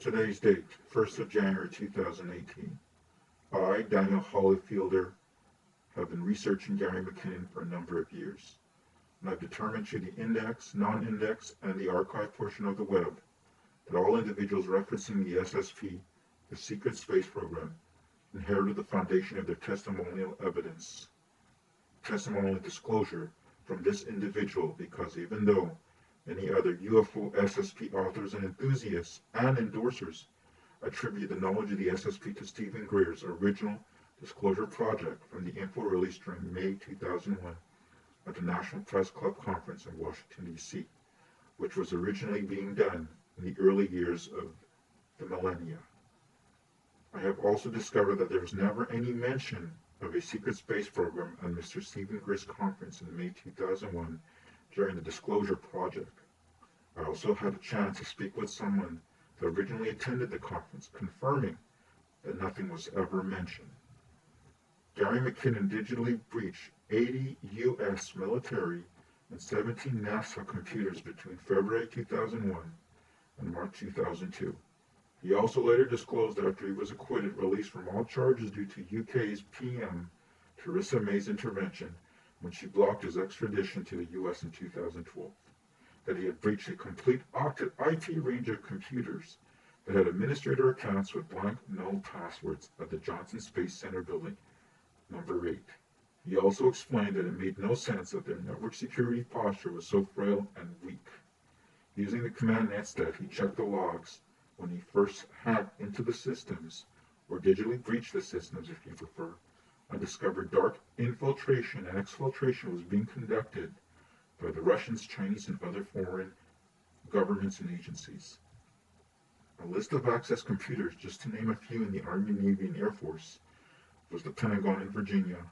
Today's date, 1st of January 2018. I, Daniel Hollyfielder, have been researching Gary McKinnon for a number of years, and I've determined through the index, non-index, and the archive portion of the web that all individuals referencing the SSP, the Secret Space Program, inherited the foundation of their testimonial disclosure from this individual because even though many other UFO SSP authors and enthusiasts and endorsers attribute the knowledge of the SSP to Stephen Greer's original disclosure project from the info released during May 2001 at the National Press Club Conference in Washington, D.C., which was originally being done in the early years of the millennia. I have also discovered that there was never any mention of a secret space program at Mr. Stephen Greer's conference in May 2001 during the Disclosure Project. I also had a chance to speak with someone that originally attended the conference, confirming that nothing was ever mentioned. Gary McKinnon digitally breached 80 U.S. military and 17 NASA computers between February 2001 and March 2002. He also later disclosed that after he was acquitted, released from all charges due to UK's PM Theresa May's intervention when she blocked his extradition to the U.S. in 2012, that he had breached a complete IT range of computers that had administrator accounts with blank null passwords at the Johnson Space Center building, number 8. He also explained that it made no sense that their network security posture was so frail and weak. Using the command instead, he checked the logs when he first hacked into the systems, or digitally breached the systems if you prefer, and discovered dark infiltration and exfiltration was being conducted by the Russians, Chinese, and other foreign governments and agencies. A list of access computers, just to name a few in the Army, Navy, and Air Force, was the Pentagon in Virginia,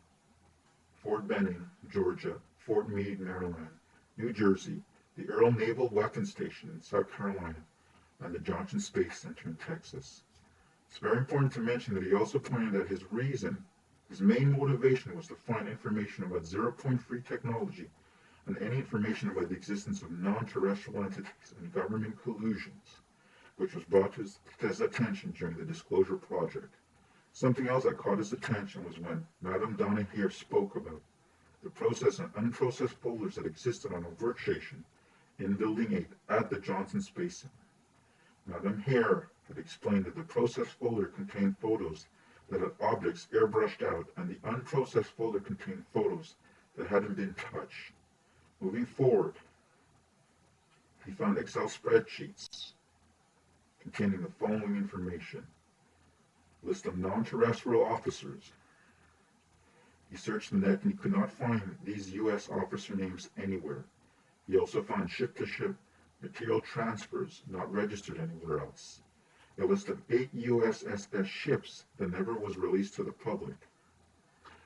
Fort Benning, Georgia, Fort Meade, Maryland, New Jersey, the Earl Naval Weapons Station in South Carolina, and the Johnson Space Center in Texas. It's very important to mention that he also pointed that his main motivation was to find information about zero-point free technology and any information about the existence of non-terrestrial entities and government collusions, which was brought to his attention during the Disclosure Project. Something else that caught his attention was when Madame Donna here spoke about the processed and unprocessed folders that existed on a workstation in Building 8 at the Johnson Space Center. Madame Hare had explained that the processed folder contained photos that had objects airbrushed out, and the unprocessed folder contained photos that hadn't been touched. Moving forward, he found Excel spreadsheets containing the following information. List of non-terrestrial officers. He searched the net and he could not find these U.S. officer names anywhere. He also found ship-to-ship material transfers not registered anywhere else. A list of 8 USSS ships that never was released to the public.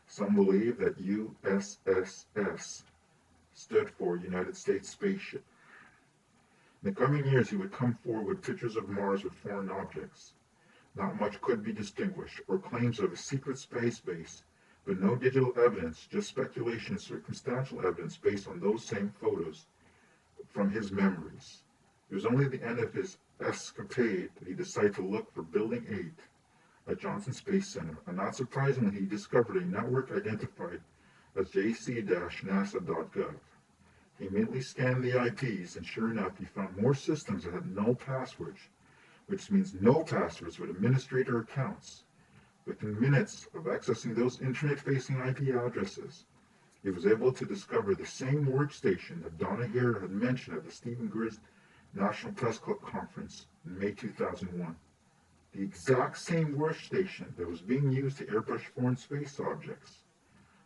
Some believe that USSS stood for United States Spaceship. In the coming years, he would come forward with pictures of Mars with foreign objects. Not much could be distinguished, or claims of a secret space base, but no digital evidence, just speculation and circumstantial evidence based on those same photos from his memories. It was only at the end of his escapade that he decided to look for Building 8 at Johnson Space Center, and not surprisingly, he discovered a network identified as jc-nasa.gov. He immediately scanned the IPs, and sure enough, he found more systems that had no passwords, which means no passwords with administrator accounts. Within minutes of accessing those internet-facing IP addresses, he was able to discover the same workstation that Donna Hare had mentioned at the Stephen Greer's National Press Club Conference in May 2001. The exact same workstation that was being used to airbrush foreign space objects.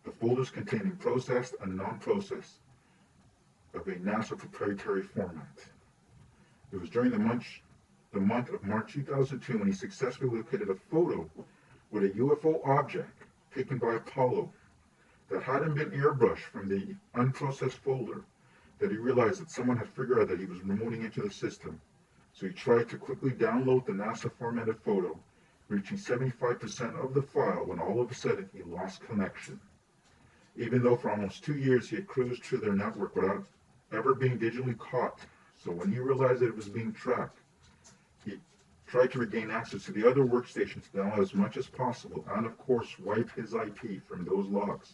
The folders containing processed and non-processed of a NASA proprietary format. It was during the month of March 2002 when he successfully located a photo with a UFO object taken by Apollo that hadn't been airbrushed from the unprocessed folder that he realized that someone had figured out that he was remoting into the system. So he tried to quickly download the NASA formatted photo, reaching 75% of the file when all of a sudden he lost connection. Even though for almost 2 years he had cruised through their network without ever being digitally caught. So when he realized that it was being tracked, he tried to regain access to the other workstations to download as much as possible, and of course wipe his IP from those logs,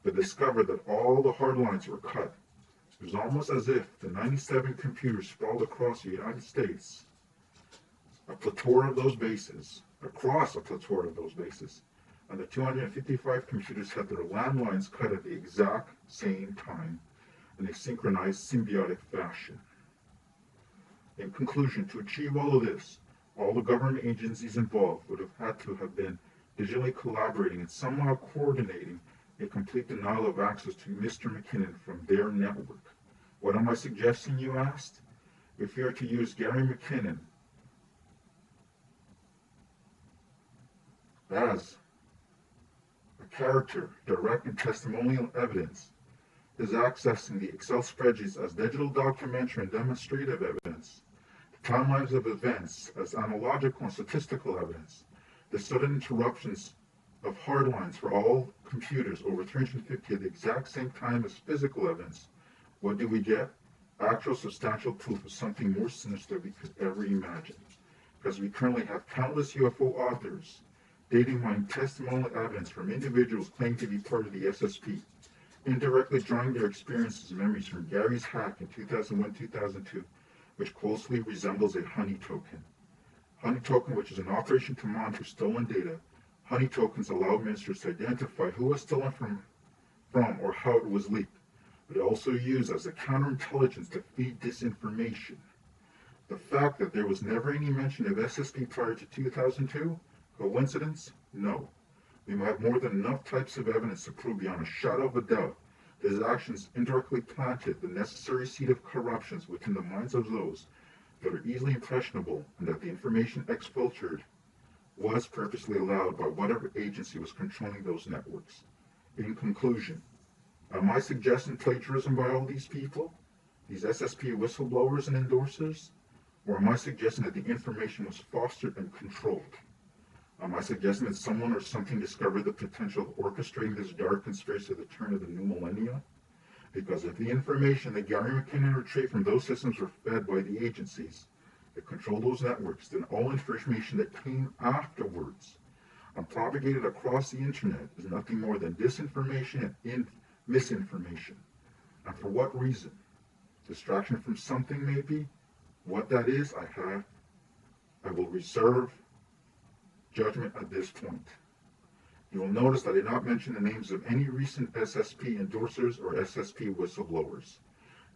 but discovered that all the hard lines were cut. It was almost as if the 97 computers sprawled across the United States, across a plethora of those bases, and the 255 computers had their landlines cut at the exact same time in a synchronized symbiotic fashion. In conclusion, to achieve all of this, all the government agencies involved would have had to have been digitally collaborating and somehow coordinating a complete denial of access to Mr. McKinnon from their network. What am I suggesting, you asked? If you are to use Gary McKinnon as a character, direct and testimonial evidence, is accessing the Excel spreadsheets as digital documentary and demonstrative evidence, the timelines of events as analogical and statistical evidence, the sudden interruptions of hard lines for all computers over 350 at the exact same time as physical evidence, what do we get? Actual substantial proof of something more sinister we could ever imagine. Because we currently have countless UFO authors dating mine testimonial evidence from individuals claiming to be part of the SSP, indirectly drawing their experiences and memories from Gary's hack in 2001-2002, which closely resembles a honey token. Honey token, which is an operation to monitor stolen data. Honey tokens allow ministers to identify who was stolen from or how it was leaked, but also used as a counterintelligence to feed disinformation. The fact that there was never any mention of SSP prior to 2002, coincidence? No. We have more than enough types of evidence to prove beyond a shadow of a doubt that his actions indirectly planted the necessary seed of corruptions within the minds of those that are easily impressionable, and that the information exfiltrated was purposely allowed by whatever agency was controlling those networks. In conclusion, am I suggesting plagiarism by all these people, these SSP whistleblowers and endorsers, or am I suggesting that the information was fostered and controlled? Am I suggesting that someone or something discovered the potential of orchestrating this dark conspiracy at the turn of the new millennia? Because if the information that Gary McKinnon retrieved from those systems were fed by the agencies that control those networks, then all information that came afterwards and propagated across the internet is nothing more than disinformation and misinformation. And for what reason? Distraction from something, maybe? What that is, I will reserve judgment at this point. You will notice that I did not mention the names of any recent SSP endorsers or SSP whistleblowers,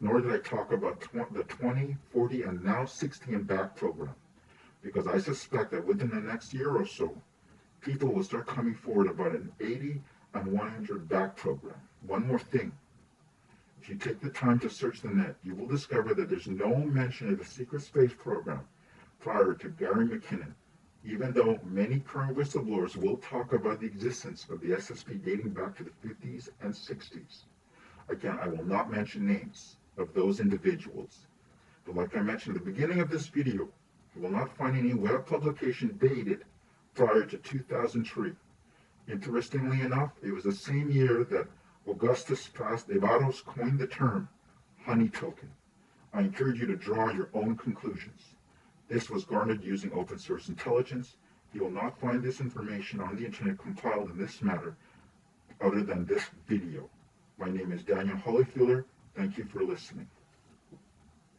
nor did I talk about the 20, 40, and now 60 and back program, because I suspect that within the next year or so, people will start coming forward about an 80 and 100 back program. One more thing. If you take the time to search the net, you will discover that there's no mention of the secret space program prior to Gary McKinnon, even though many current whistleblowers will talk about the existence of the SSP dating back to the 50s and 60s. Again, I will not mention names of those individuals, but like I mentioned at the beginning of this video, you will not find any web publication dated prior to 2003. Interestingly enough, it was the same year that Augustus Paz de Barros coined the term honey token. I encourage you to draw your own conclusions. This was garnered using open source intelligence. You will not find this information on the internet compiled in this matter other than this video. My name is Daniel Holyfielder. Thank you for listening.